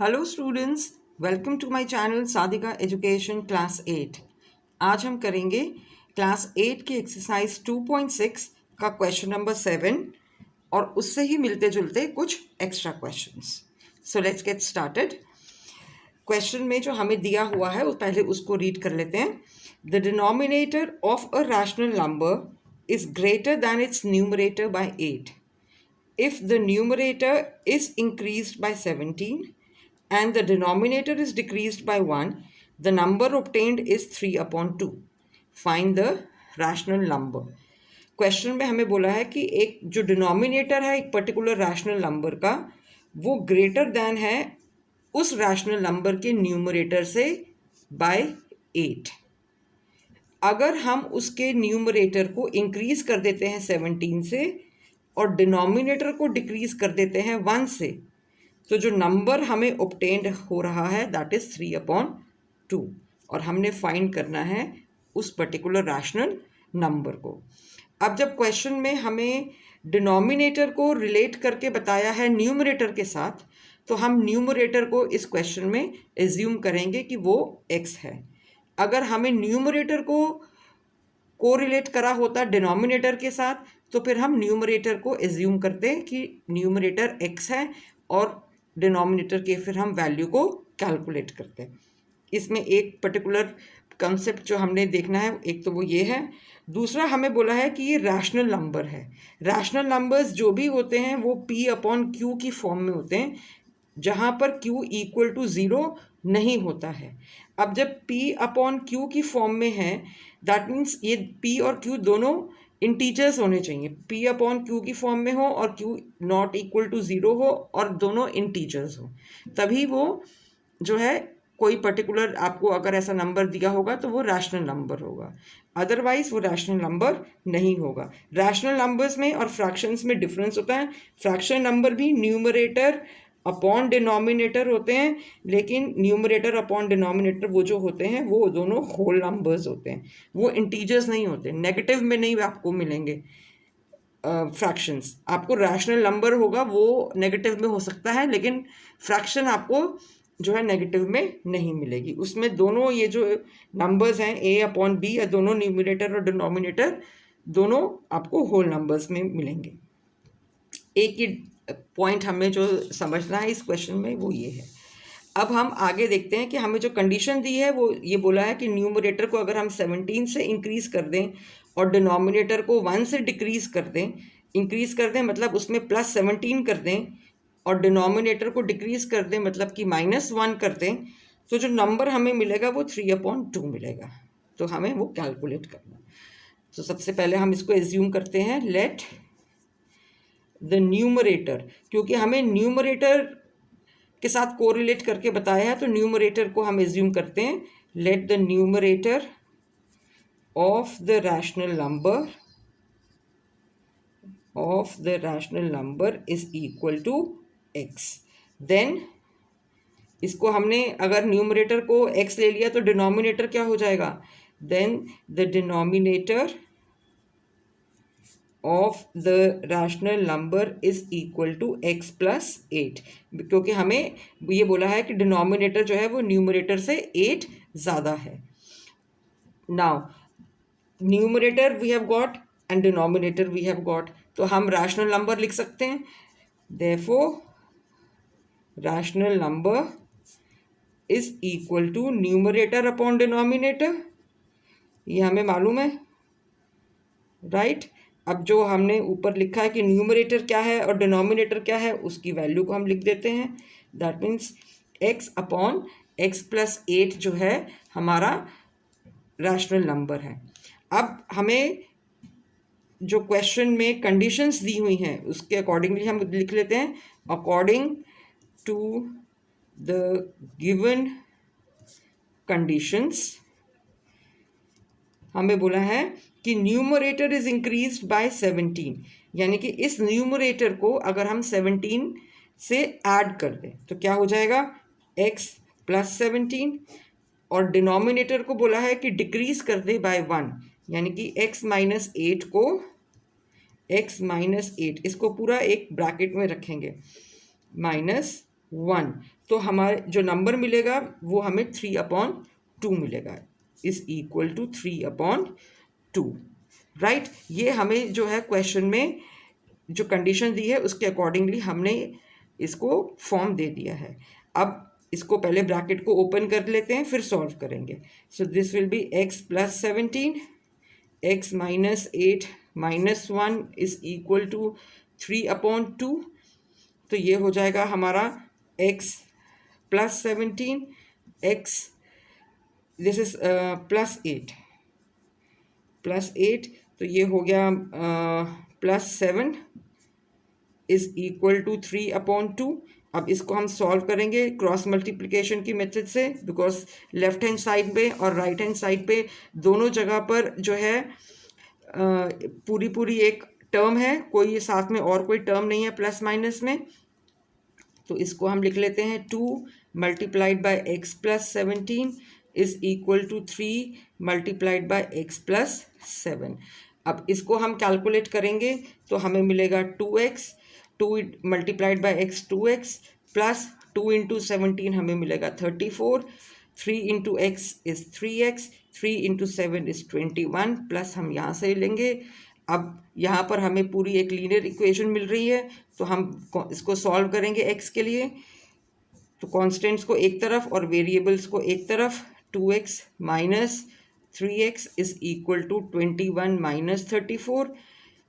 Hello students, welcome to my channel Sadhika education class 8। आज हम करेंगे क्लास 8 की एक्सरसाइज 2.6 का क्वेश्चन नंबर 7 और उससे ही मिलते जुलते कुछ extra questions. So let's get started. Question में जो हमें दिया हुआ है वो पहले उसको रीड कर लेते हैं। The denominator of a rational number is greater than it's numerator bye 8 if the numerator is increased by 17 and the denominator is decreased by 1, the number obtained is 3/2. Find the rational number. Question में हमें बोला है कि एक जो denominator है एक particular rational number का, वो ग्रेटर देन है उस रैशनल नंबर के न्यूमरेटर से बाय 8। अगर हम उसके न्यूमरेटर को इंक्रीज कर देते हैं 17 से और डिनोमिनेटर को डिक्रीज कर देते हैं 1 से, तो जो नंबर हमें ऑब्टेन्ड हो रहा है दैट इज 3/2 और हमने फाइंड करना है उस पर्टिकुलर रैशनल नंबर को। अब जब क्वेश्चन में हमें डिनोमिनेटर को रिलेट करके बताया है न्यूमरेटर के साथ, तो हम न्यूमरेटर को इस क्वेश्चन में एज्यूम करेंगे कि वो x है। अगर हमें न्यूमरेटर को कोरिलेट करा होता डिनोमिनेटर के साथ, तो फिर हम न्यूमरेटर को एज्यूम करते हैं कि न्यूमरेटर x है और डिनोमिनेटर के फिर हम वैल्यू को कैलकुलेट करते हैं। इसमें एक पर्टिकुलर कंसेप्ट जो हमने देखना है, एक तो वो ये है। दूसरा हमें बोला है कि ये रैशनल नंबर है। रैशनल नंबर्स जो भी होते हैं वो P/Q की फॉर्म में होते हैं, जहाँ पर Q = 0 नहीं होता है। अब जब P/Q की फॉर्म में है, दैट मीन्स ये P और Q दोनों इंटीजर्स होने चाहिए। P/Q की फॉर्म में हो और Q ≠ 0 हो और दोनों इंटीजर्स हो, तभी वो जो है कोई पर्टिकुलर आपको अगर ऐसा नंबर दिया होगा तो वो रैशनल नंबर होगा, अदरवाइज वो रैशनल नंबर नहीं होगा। रैशनल नंबर्स में और फ्रैक्शंस में डिफरेंस होता है। फ्रैक्शन नंबर भी न्यूमरेटर अपॉन डिनोमिनेटर होते हैं, लेकिन न्यूमरेटर अपॉन डिनोमिनेटर वो जो होते हैं वो दोनों होल नंबर्स होते हैं, वो इंटीजर्स नहीं होते। नेगेटिव में नहीं आपको मिलेंगे फ्रैक्शंस। आपको रैशनल नंबर होगा वो नेगेटिव में हो सकता है, लेकिन फ्रैक्शन आपको जो है नेगेटिव में नहीं मिलेगी। उसमें दोनों ये जो नंबर्स हैं A/B, या दोनों न्यूमरेटर और डिनोमिनेटर दोनों आपको होल नंबर्स में मिलेंगे। एक ही पॉइंट हमें जो समझना है इस क्वेश्चन में वो ये है। अब हम आगे देखते हैं कि हमें जो कंडीशन दी है वो ये बोला है कि न्यूमरेटर को अगर हम 17 से इंक्रीज कर दें और डिनोमिनेटर को 1 से डिक्रीज कर दें, इंक्रीज कर दें मतलब उसमें +17 कर दें और डिनोमिनेटर को डिक्रीज कर दें मतलब कि -1 कर दें, तो जो नंबर हमें मिलेगा वो 3/2 मिलेगा। तो हमें वो कैलकुलेट करना। तो सबसे पहले हम इसको एज्यूम करते हैं, लेट द न्यूमरेटर, क्योंकि हमें न्यूमरेटर के साथ कोरिलेट करके बताया है तो न्यूमरेटर को हम एज्यूम करते हैं, let the numerator of the rational number is equal to x। Then इसको हमने अगर न्यूमरेटर को x ले लिया तो डिनोमिनेटर क्या हो जाएगा, then the denominator of the rational number is equal to x + 8, क्योंकि हमें ये बोला है कि डिनोमिनेटर जो है वो न्यूमरेटर से 8 ज़्यादा है। Now numerator we have got and denominator we have got, तो हम रैशनल नंबर लिख सकते हैं। Therefore rational number is equal to numerator upon denominator, ये हमें मालूम है, राइट। अब जो हमने ऊपर लिखा है कि न्यूमरेटर क्या है और डिनोमिनेटर क्या है, उसकी वैल्यू को हम लिख देते हैं। दैट मीन्स x/x + 8 जो है हमारा रैशनल नंबर है। अब हमें जो क्वेश्चन में कंडीशंस दी हुई हैं उसके अकॉर्डिंगली हम लिख लेते हैं, according to the given conditions हमें बोला है कि न्यूमरेटर इज इंक्रीज्ड बाय 17, यानी कि इस न्यूमरेटर को अगर हम 17 से ऐड कर दें तो क्या हो जाएगा, x + 17, और डिनोमिनेटर को बोला है कि डिक्रीज कर दे बाय 1, यानी कि x - 8 को x - 8 इसको पूरा एक ब्रैकेट में रखेंगे, 1, तो हमारे जो नंबर मिलेगा वो हमें 3/2 मिलेगा, इज इक्वल टू 3/2, राइट। ये हमें जो है क्वेश्चन में जो कंडीशन दी है उसके अकॉर्डिंगली हमने इसको फॉर्म दे दिया है। अब इसको पहले ब्रैकेट को ओपन कर लेते हैं, फिर सॉल्व करेंगे। So this will be x + 17, x - 8 - 1 is equal to 3/2। तो ये हो जाएगा हमारा x + 17, x दिस इज +8, तो ये हो गया +7 इज इक्वल टू 3/2। अब इसको हम सॉल्व करेंगे क्रॉस मल्टीप्लिकेशन की मेथड से, बिकॉज लेफ्ट हैंड साइड पे और राइट हैंड साइड पे दोनों जगह पर जो है पूरी पूरी एक टर्म है, कोई साथ में और कोई टर्म नहीं है प्लस माइनस में। तो इसको हम लिख लेते हैं 2 × x + 17 is equal to 3 × x + 7। अब इसको हम कैलकुलेट करेंगे तो हमें मिलेगा 2x, 2 × x 2x प्लस 2 × 17 हमें मिलेगा 34, 3 × x is 3x, 3 × 7 is 21, plus हम यहाँ से लेंगे। अब यहाँ पर हमें पूरी एक लीनियर इक्वेशन मिल रही है, तो हम इसको सॉल्व करेंगे x के लिए। तो कॉन्स्टेंट्स को एक तरफ और वेरिएबल्स को एक तरफ, 2x - 3x is equal to 21 - 34।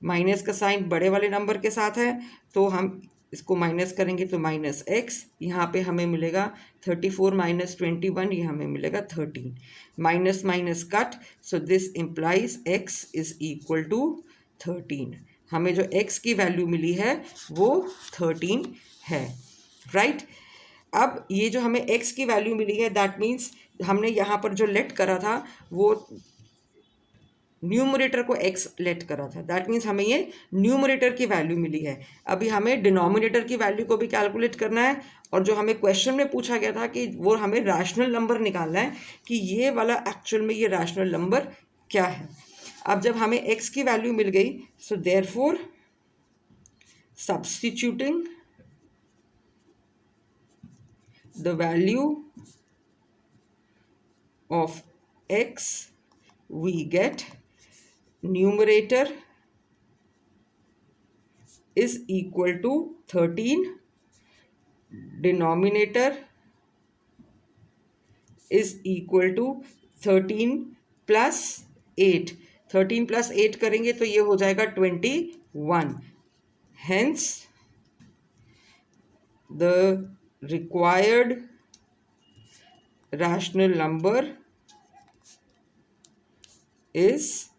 Minus का साइन बड़े वाले नंबर के साथ है, तो हम इसको माइनस करेंगे तो -x, यहाँ पे हमें मिलेगा 34 - 21, ये हमें मिलेगा 13, minus minus cut, so this implies x is equal to 13। हमें जो x की वैल्यू मिली है वो 13 है, राइट। अब ये जो हमें x की वैल्यू मिली है, दैट मीन्स हमने यहाँ पर जो लेट करा था वो न्यूमरेटर को x लेट करा था, दैट मीन्स हमें ये न्यूमरेटर की वैल्यू मिली है। अभी हमें डिनोमिनेटर की वैल्यू को भी कैलकुलेट करना है, और जो हमें क्वेश्चन में पूछा गया था कि वो हमें रैशनल नंबर निकालना है कि ये वाला एक्चुअल में ये रैशनल नंबर क्या है। अब जब हमें x की वैल्यू मिल गई, so therefore substituting the value of x, we get numerator is equal to 13, denominator is equal to 13 plus 8, 13 plus 8 करेंगे तो ये हो जाएगा 21, hence the required rational number is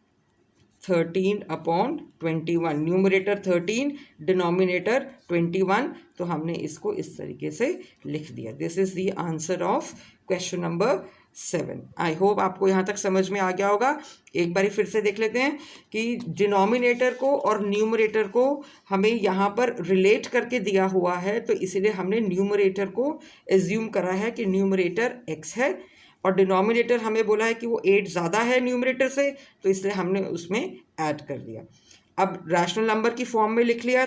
13/21, numerator 13, denominator 21, तो हमने इसको इस तरीके से लिख दिया। This is the answer of question number 7। I hope आपको यहाँ तक समझ में आ गया होगा। एक बार फिर से देख लेते हैं कि डिनोमिनेटर को और न्यूमरेटर को हमें यहाँ पर रिलेट करके दिया हुआ है, तो इसीलिए हमने न्यूमरेटर को एज्यूम करा है कि न्यूमरेटर x है, और डिनोमिनेटर हमें बोला है कि वो 8 ज़्यादा है न्यूमरेटर से, तो इसलिए हमने उसमें ऐड कर दिया। अब रैशनल नंबर की फॉर्म में लिख लिया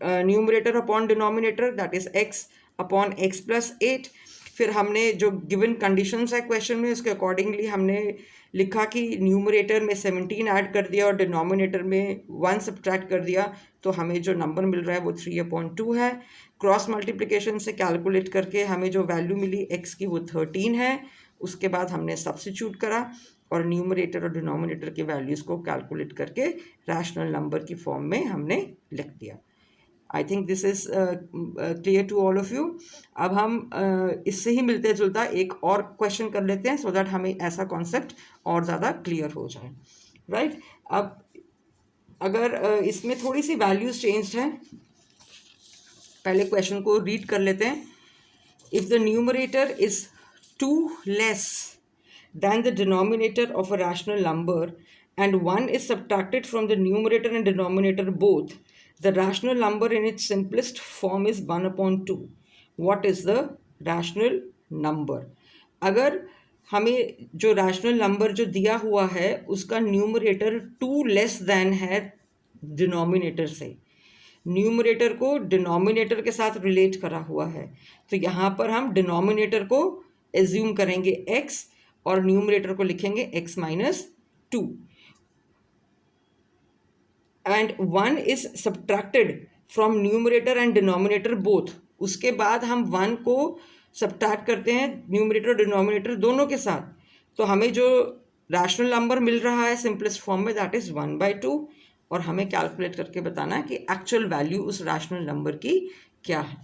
numerator upon denominator, that is x/x + 8। फिर हमने जो गिवन कंडीशंस है क्वेश्चन में उसके अकॉर्डिंगली हमने लिखा कि न्यूमरेटर में 17 ऐड कर दिया और डिनोमिनेटर में 1 सब्ट्रैक्ट कर दिया, तो हमें जो नंबर मिल रहा है वो 3/2 है। क्रॉस मल्टीप्लिकेशन से कैलकुलेट करके हमें जो वैल्यू मिली x की वो 13 है। उसके बाद हमने सब्स्टिट्यूट करा और न्यूमरेटर और डिनोमिनेटर की वैल्यूज़ को कैलकुलेट करके रैशनल नंबर की फॉर्म में हमने लिख दिया। I think this is clear to all of you. अब हम इससे ही मिलते जुलता एक और क्वेश्चन कर लेते हैं, सो दैट हमें ऐसा कॉन्सेप्ट और ज़्यादा क्लियर हो जाए, राइट। अब अगर इसमें थोड़ी सी वैल्यूज़ चेंज्ड हैं, पहले क्वेश्चन को रीड कर लेते हैं। If the numerator is 2 less than the denominator of a rational number and 1 is subtracted from the numerator and denominator both, the rational number in its simplest form is 1/2. What is the rational number? अगर हमें जो rational number जो दिया हुआ है उसका numerator 2 less than है denominator से, न्यूमरेटर को डिनोमिनेटर के साथ रिलेट करा हुआ है, तो यहाँ पर हम डिनोमिनेटर को एज्यूम करेंगे x और न्यूमरेटर को लिखेंगे x minus 2 and 1 is subtracted from numerator and denominator both. उसके बाद हम 1 को सब्ट्रैक्ट करते हैं न्यूमरेटर और डिनोमिनेटर दोनों के साथ, तो हमें जो रैशनल नंबर मिल रहा है सिंपलेस्ट फॉर्म में दैट इज 1/2, और हमें कैलकुलेट करके बताना है कि एक्चुअल वैल्यू उस रैशनल नंबर की क्या है।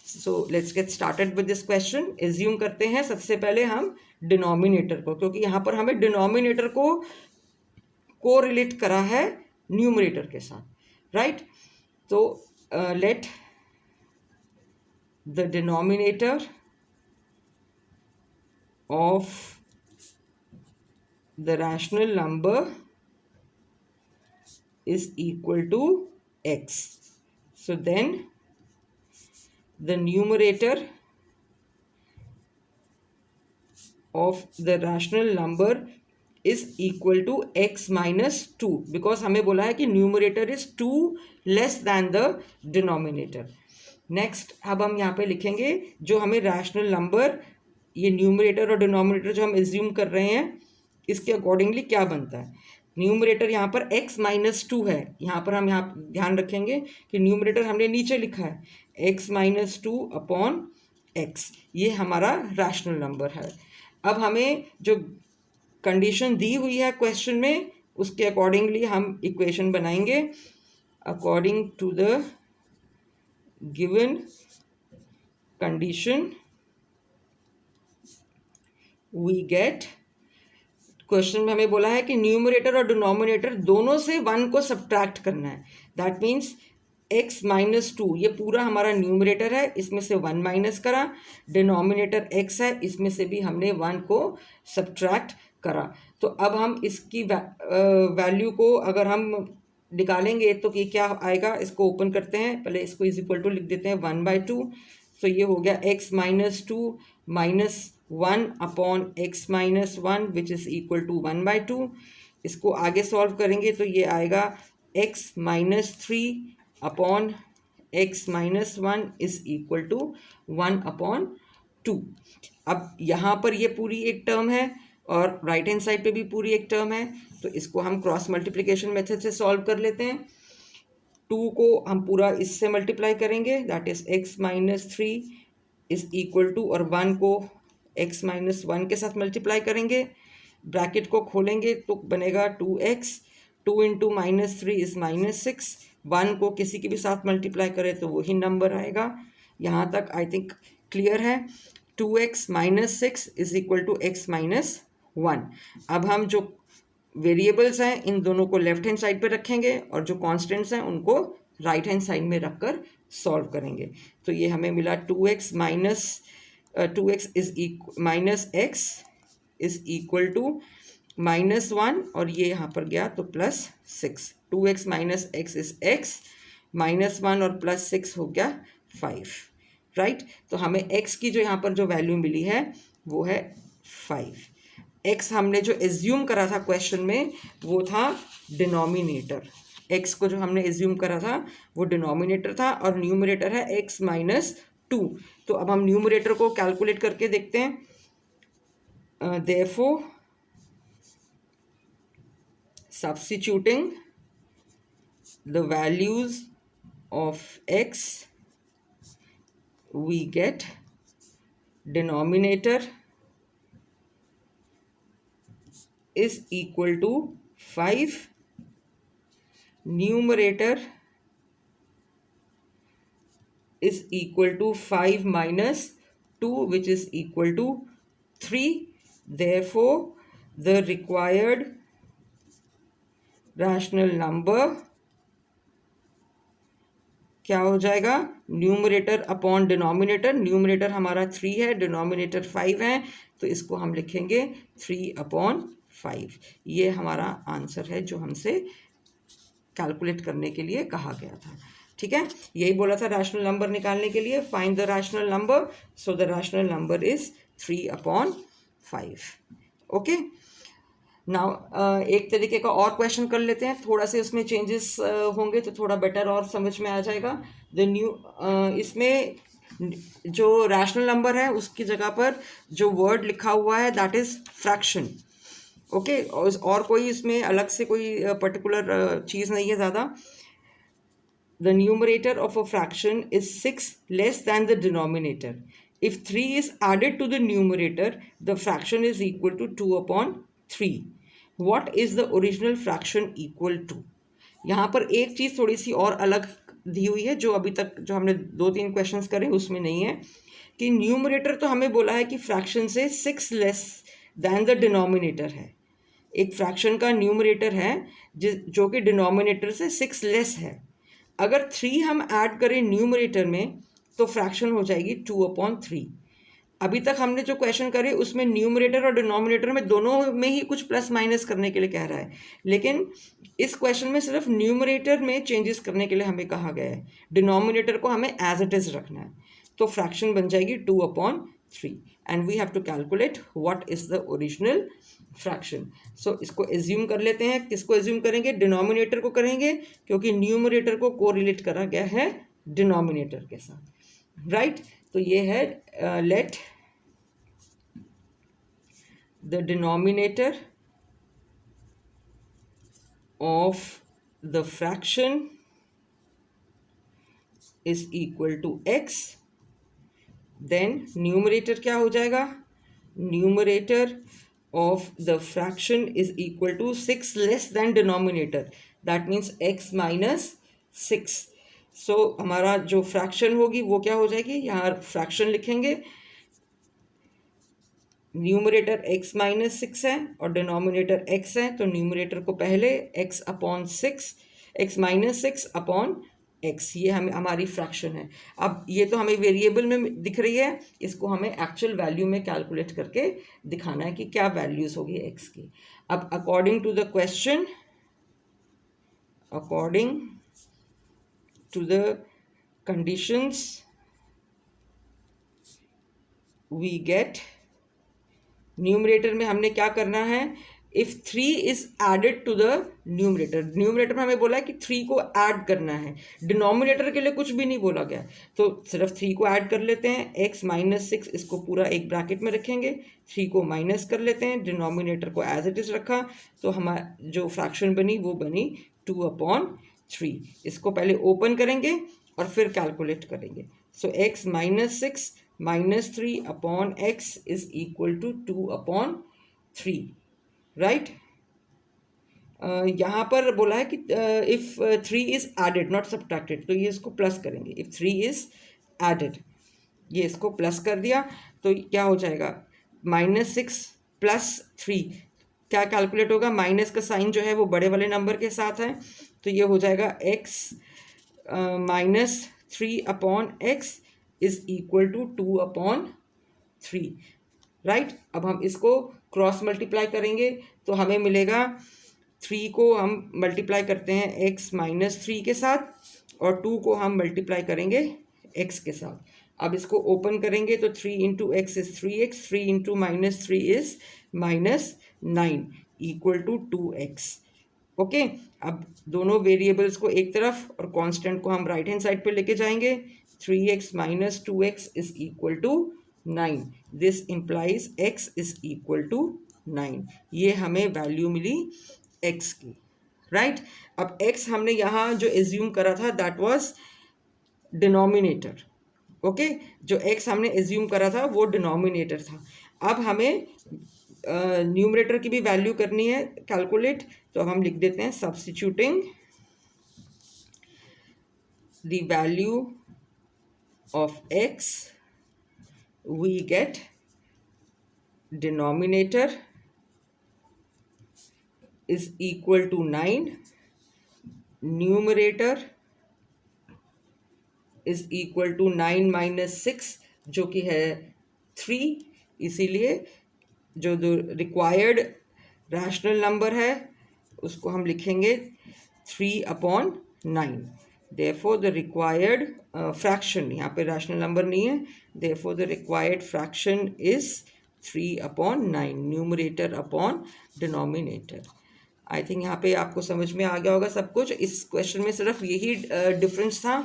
So let's get started with this question. Assume करते हैं सबसे पहले हम डिनोमिनेटर को, क्योंकि यहाँ पर हमें डिनोमिनेटर को रिलेट करा है न्यूमरेटर के साथ, राइट। तो late the denominator of the rational number is equal to x. So then the numerator of the rational number is equal to x minus 2, because हमें बोला है कि numerator is 2 less than the denominator. Next अब हम यहाँ पे लिखेंगे जो हमें रैशनल नंबर, ये न्यूमरेटर और डिनोमिनेटर जो हम एज्यूम कर रहे हैं इसके अकॉर्डिंगली क्या बनता है। न्यूमरेटर यहाँ पर x माइनस 2 है, यहाँ पर हम यहाँ ध्यान रखेंगे कि न्यूमरेटर हमने नीचे लिखा है x माइनस 2 अपॉन x, ये हमारा रैशनल नंबर है। अब हमें जो कंडीशन दी हुई है क्वेश्चन में उसके अकॉर्डिंगली हम इक्वेशन बनाएंगे। According to the given condition we get, question में हमें बोला है कि न्यूमरेटर और डिनोमिनेटर दोनों से 1 को सब्ट्रैक्ट करना है। दैट मीन्स x माइनस 2 ये पूरा हमारा न्यूमरेटर है, इसमें से 1 माइनस करा, डिनोमिनेटर x है, इसमें से भी हमने 1 को सब्ट्रैक्ट करा। तो अब हम इसकी वैल्यू को अगर हम निकालेंगे तो ये क्या आएगा, इसको ओपन करते हैं, पहले इसको इज इक्वल टू लिख देते हैं 1/2। तो ये हो गया x minus 2 minus 1 upon x minus 1 which is equal to 1/2। इसको आगे सॉल्व करेंगे तो ये आएगा x minus 3 upon x minus 1 is equal to 1/2। अब यहाँ पर ये पूरी एक टर्म है और राइट हैंड साइड पे भी पूरी एक टर्म है, तो इसको हम क्रॉस मल्टीप्लिकेशन मेथड से सॉल्व कर लेते हैं। 2 को हम पूरा इससे मल्टीप्लाई करेंगे, that is x minus 3 is equal to, और 1 को x माइनस 1 के साथ मल्टीप्लाई करेंगे, ब्रैकेट को खोलेंगे तो बनेगा 2x, 2 into minus 3 is minus 6, 1 को किसी के भी साथ मल्टीप्लाई करें तो वही नंबर आएगा। यहाँ तक आई थिंक क्लियर है। 2x minus 6 is equal to x minus 1। अब हम जो वेरिएबल्स हैं इन दोनों को लेफ्ट हैंड साइड पे रखेंगे और जो कांस्टेंट्स हैं उनको राइट हैंड साइड में रखकर सॉल्व करेंगे। तो ये हमें मिला 2x minus x is equal to minus 1, और ये यहाँ पर गया तो plus 6। 2x minus x is x, minus 1 और प्लस 6 हो गया 5, राइट। तो हमें x की जो यहाँ पर जो वैल्यू मिली है वो है 5। x हमने जो एज्यूम करा था क्वेश्चन में वो था डिनोमिनेटर, x को जो हमने एज्यूम करा था वो डिनोमिनेटर था और न्यूमरेटर है x माइनस 2। तो अब हम न्यूमरेटर को कैलकुलेट करके देखते हैं। Therefore substituting the values of x we get denominator is equal to 5, numerator is equal to 5 minus 2 which is equal to 3. Therefore the required rational number क्या हो जाएगा, न्यूमरेटर अपॉन डिनोमिनेटर। न्यूमरेटर हमारा 3 है, denominator 5 है, तो इसको हम लिखेंगे 3/5। ये हमारा आंसर है जो हमसे कैलकुलेट करने के लिए कहा गया था। ठीक है, यही बोला था रैशनल नंबर निकालने के लिए, find the rational number. So the rational number is 3/5। Okay, now एक तरीके का और क्वेश्चन कर लेते हैं, थोड़ा से उसमें चेंजेस होंगे तो थोड़ा बेटर और समझ में आ जाएगा। द न्यू इसमें जो रैशनल नंबर है उसकी जगह पर जो वर्ड लिखा हुआ है दैट इज फ्रैक्शन। ओके, और कोई इसमें अलग से कोई पर्टिकुलर चीज़ नहीं है ज़्यादा। The numerator of a fraction is 6 less than the denominator. If 3 is added to the numerator, the fraction is equal to 2 upon 3. What is the original fraction equal to? यहाँ पर एक चीज़ थोड़ी सी और अलग दी हुई है जो अभी तक जो हमने 2-3 क्वेश्चंस करे उसमें नहीं है, कि न्यूमरेटर तो हमें बोला है कि फ्रैक्शन से 6 लेस दैन द डिनोमिनेटर है। एक फ्रैक्शन का न्यूमरेटर है जो कि डिनोमिनेटर से 6 लेस है। अगर 3 हम ऐड करें न्यूमरेटर में तो फ्रैक्शन हो जाएगी 2/3। अभी तक हमने जो क्वेश्चन करे उसमें न्यूमरेटर और डिनोमिनेटर में दोनों में ही कुछ प्लस माइनस करने के लिए कह रहा है, लेकिन इस क्वेश्चन में सिर्फ न्यूमरेटर में चेंजेस करने के लिए हमें कहा गया है, डिनोमिनेटर को हमें एज इट इज़ रखना है। तो फ्रैक्शन बन जाएगी 2/3 and we have to calculate what is the original fraction. So इसको एज्यूम कर लेते हैं। किसको एज्यूम करेंगे? डिनोमिनेटर को करेंगे, क्योंकि न्यूमरेटर को कोरिलेट करा गया है डिनोमिनेटर के साथ, राइट। तो ये है let the denominator of the fraction is equal to x, then numerator क्या हो जाएगा? Numerator of the fraction is equal to 6 less than denominator, that means x minus 6. so हमारा जो फ्रैक्शन होगी वो क्या हो जाएगी? यहाँ फ्रैक्शन लिखेंगे, न्यूमरेटर x माइनस 6 है और डिनोमिनेटर x है, तो न्यूमरेटर को पहले x/6, x minus 6 upon x, ये हमें हमारी फ्रैक्शन है। अब ये तो हमें वेरिएबल में दिख रही है, इसको हमें एक्चुअल वैल्यू में कैलकुलेट करके दिखाना है कि क्या वैल्यूज होगी x की। अब according to the question, according to the conditions we get, numerator में हमने क्या करना है? If 3 is added to the numerator, numerator में हमें बोला है कि 3 को ऐड करना है, डिनोमिनेटर के लिए कुछ भी नहीं बोला गया, तो सिर्फ 3 को ऐड कर लेते हैं। x माइनस 6 इसको पूरा एक ब्रैकेट में रखेंगे, 3 को माइनस कर लेते हैं, डिनोमिनेटर को एज इट इज रखा, तो हमारा जो फ्रैक्शन बनी वो बनी 2/3। इसको पहले ओपन करेंगे और फिर कैलकुलेट करेंगे। So x minus 6 minus 3 upon x is equal to 2/3, right. यहाँ पर बोला है कि if 3 is added not subtracted, तो ये इसको प्लस करेंगे। इफ 3 इज एडेड, ये इसको प्लस कर दिया तो क्या हो जाएगा? -6 प्लस 3 क्या कैलकुलेट होगा? माइनस का साइन जो है वो बड़े वाले नंबर के साथ है, तो ये हो जाएगा x minus 3 upon x is equal to 2/3, right. अब हम इसको क्रॉस मल्टीप्लाई करेंगे तो हमें मिलेगा, 3 को हम मल्टीप्लाई करते हैं x माइनस 3 के साथ और 2 को हम मल्टीप्लाई करेंगे x के साथ। अब इसको ओपन करेंगे तो 3 into x is 3x, 3 into minus 3 is -9 equal to 2x। Okay, अब दोनों वेरिएबल्स को एक तरफ और कांस्टेंट को हम राइट हैंड साइड पे लेके जाएंगे। 3x minus 2x is equal to 9, this implies x is equal to 9। ये हमें वैल्यू मिली x की, राइट। अब x हमने यहाँ जो एज्यूम करा था दैट वाज डिनोमिनेटर, ओके, जो x हमने एज्यूम करा था वो डिनोमिनेटर था। अब हमें न्यूमरेटर की भी वैल्यू करनी है कैलकुलेट, तो अब हम लिख देते हैं substituting the value of x we get denominator is equal to 9, numerator is equal to 9 minus 6 जो कि है 3, इसीलिए जो रिक्वायर्ड रैशनल नंबर है उसको हम लिखेंगे 3/9। therefore the required fraction, यहाँ पे रैशनल नंबर नहीं है, therefore the required fraction is 3/9, numerator upon denominator. I think यहाँ पे आपको समझ में आ गया होगा सब कुछ। इस क्वेश्चन में सिर्फ यही डिफरेंस था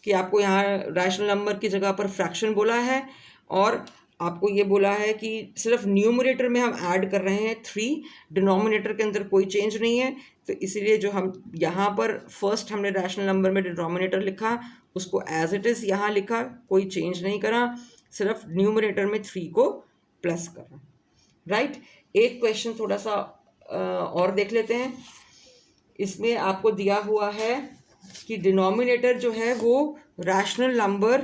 कि आपको यहाँ रैशनल नंबर की जगह पर फ्रैक्शन बोला है, और आपको ये बोला है कि सिर्फ न्यूमरेटर में हम ऐड कर रहे हैं 3, डिनोमिनेटर के अंदर कोई चेंज नहीं है। तो इसीलिए जो हम यहाँ पर फर्स्ट हमने रैशनल नंबर में डिनोमिनेटर लिखा, उसको एज इट इज़ यहाँ लिखा, कोई चेंज नहीं करा, सिर्फ न्यूमरेटर में 3 को प्लस करा। राइट। एक क्वेश्चन थोड़ा सा और देख लेते हैं। इसमें आपको दिया हुआ है कि डिनोमिनेटर जो है वो रैशनल नंबर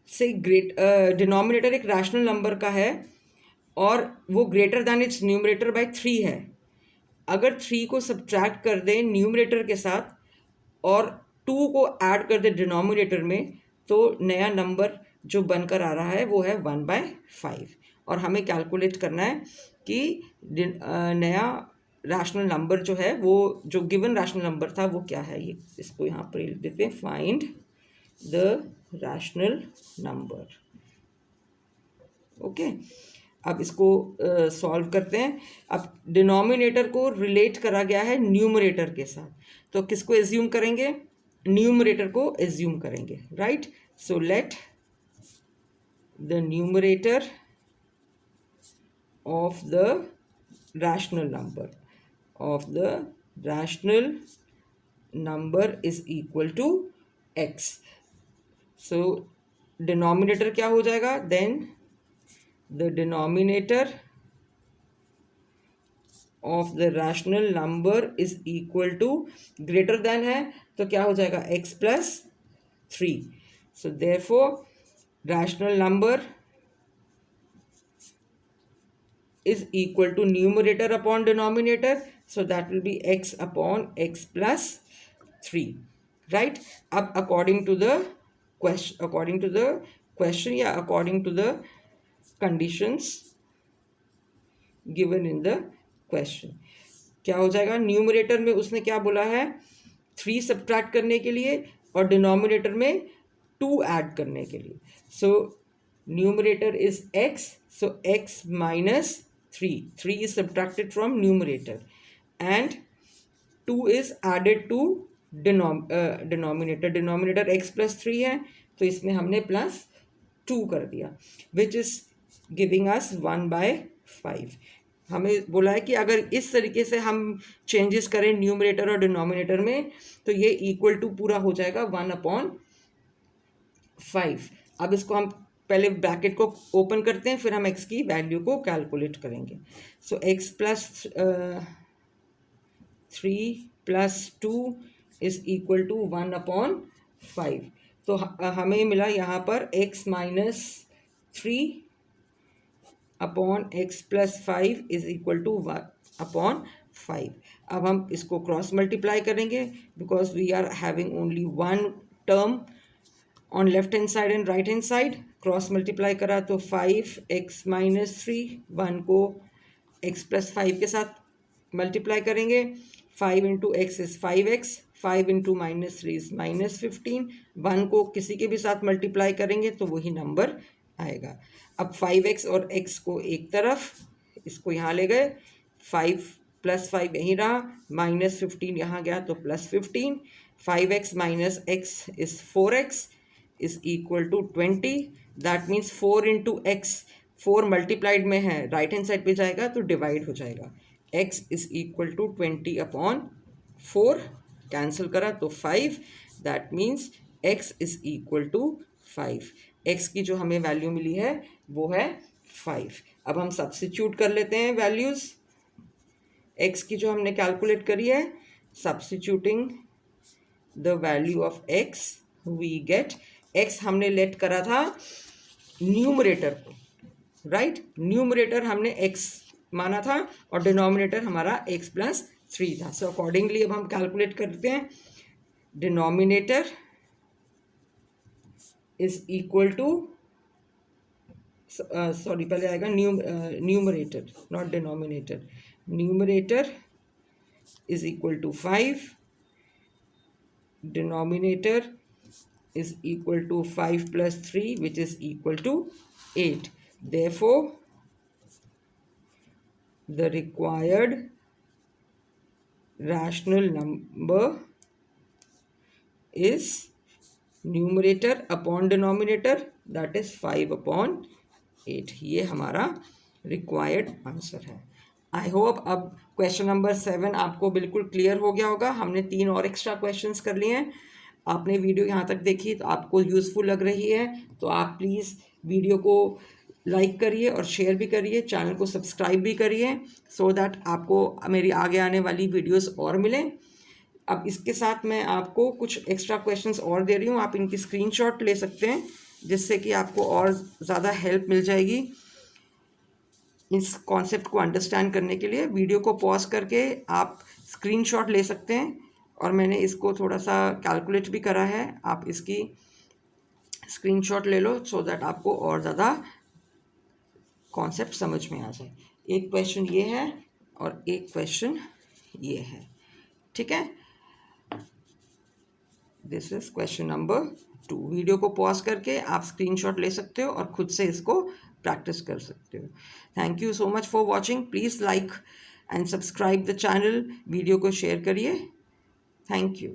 से डिनोमिनेटर एक रैशनल नंबर का है और वो greater than it's numerator bye 3 है। अगर 3 को सब्ट्रैक्ट कर दें न्यूमरेटर के साथ और 2 को ऐड कर दें डिनोमिनेटर में, तो नया नंबर जो बनकर आ रहा है वो है 1/5। और हमें कैलकुलेट करना है कि नया रैशनल नंबर जो है वो जो गिवन रैशनल नंबर था वो क्या है। ये इसको यहाँ पर लिख देते हैं, find the rational number. Okay, अब इसको सॉल्व करते हैं। अब डिनोमिनेटर को रिलेट करा गया है न्यूमरेटर के साथ, तो किसको एज्यूम करेंगे? न्यूमरेटर को एज्यूम करेंगे। Right. So let the numerator of the rational number is equal to x. So denominator क्या हो जाएगा? Then the denominator of the rational number is equal to, greater than है तो क्या हो जाएगा? x plus 3. So therefore rational number is equal to numerator upon denominator, so that will be x upon x plus 3. Right. अब according to the question या according to the conditions given in the question, क्या हो जाएगा? Numerator में उसने क्या बोला है? 3 सब्ट्रैक्ट करने के लिए और डिनोमिनेटर में 2 ऐड करने के लिए। So numerator is x, so x minus 3 is subtracted from numerator and 2 is added to denominator x plus 3 है तो इसमें हमने plus 2 कर दिया, which is giving us 1/5। हमें बोला है कि अगर इस तरीके से हम चेंजेस करें न्यूमरेटर और डिनोमिनेटर में तो ये इक्वल टू पूरा हो जाएगा 1/5। अब इसको हम पहले ब्रैकेट को ओपन करते हैं, फिर हम x की वैल्यू को कैलकुलेट करेंगे। So x plus 3 plus 2 is equal to 1/5। तो हमें मिला यहाँ पर x minus 3 upon x plus 5 is equal to 1/5। अब हम इसको क्रॉस मल्टीप्लाई करेंगे because we are having only one term on left hand side and right hand side. Cross multiply करा तो 5x माइनस 3, 1 को x प्लस 5 के साथ multiply करेंगे। 5 into x is 5x, 5 into minus 3 is minus 15। 1 को किसी के भी साथ मल्टीप्लाई करेंगे तो वही नंबर आएगा। अब 5x और x को एक तरफ, इसको यहाँ ले गए, 5 प्लस 5 यहीं रहा, माइनस 15 यहाँ गया तो plus 15। 5x minus x is 4x is equal to 20। That means 4 into x, 4 multiplied में है, राइट हैंड साइड पे जाएगा तो डिवाइड हो जाएगा। x is equal to 20/4, cancel करा तो 5। That means x is equal to 5। x की जो हमें वैल्यू मिली है वो है 5। अब हम सब्स्टिट्यूट कर लेते हैं वैल्यूज़। x की जो हमने कैलकुलेट करी है, substituting the value of x we get, x हमने लेट करा था न्यूमरेटर को, राइट। न्यूमरेटर हमने x माना था और डिनोमिनेटर हमारा x प्लस 3 था। सो अकॉर्डिंगली अब हम कैलकुलेट करते हैं। Denominator is equal to, sorry पहले आएगा numerator not denominator. Numerator is equal to 5, denominator is equal to 5 plus 3 which is equal to 8. Therefore, the required rational number is numerator upon denominator, that is 5/8। ये हमारा required answer है। I hope अब question number 7 आपको बिल्कुल clear हो गया होगा। हमने 3 और एक्स्ट्रा क्वेश्चंस कर लिए हैं। आपने वीडियो यहाँ तक देखी तो आपको यूज़फुल लग रही है तो आप प्लीज़ वीडियो को लाइक करिए और शेयर भी करिए, चैनल को सब्सक्राइब भी करिए सो दैट आपको मेरी आगे आने वाली वीडियोस और मिलें। अब इसके साथ मैं आपको कुछ एक्स्ट्रा क्वेश्चंस और दे रही हूँ, आप इनकी स्क्रीनशॉट ले सकते हैं जिससे कि आपको और ज़्यादा हेल्प मिल जाएगी इस कॉन्सेप्ट को अंडरस्टैंड करने के लिए। वीडियो को पॉज करके आप स्क्रीनशॉट ले सकते हैं और मैंने इसको थोड़ा सा कैलकुलेट भी करा है, आप इसकी स्क्रीनशॉट ले लो सो दैट आपको और ज़्यादा कॉन्सेप्ट समझ में आ जाए। एक क्वेश्चन ये है और एक क्वेश्चन ये है, ठीक है। This is question number 2। Video को पॉज करके आप स्क्रीनशॉट ले सकते हो और खुद से इसको प्रैक्टिस कर सकते हो। Thank you so much for watching. Please like and subscribe the channel. Video को शेयर करिए। Thank you.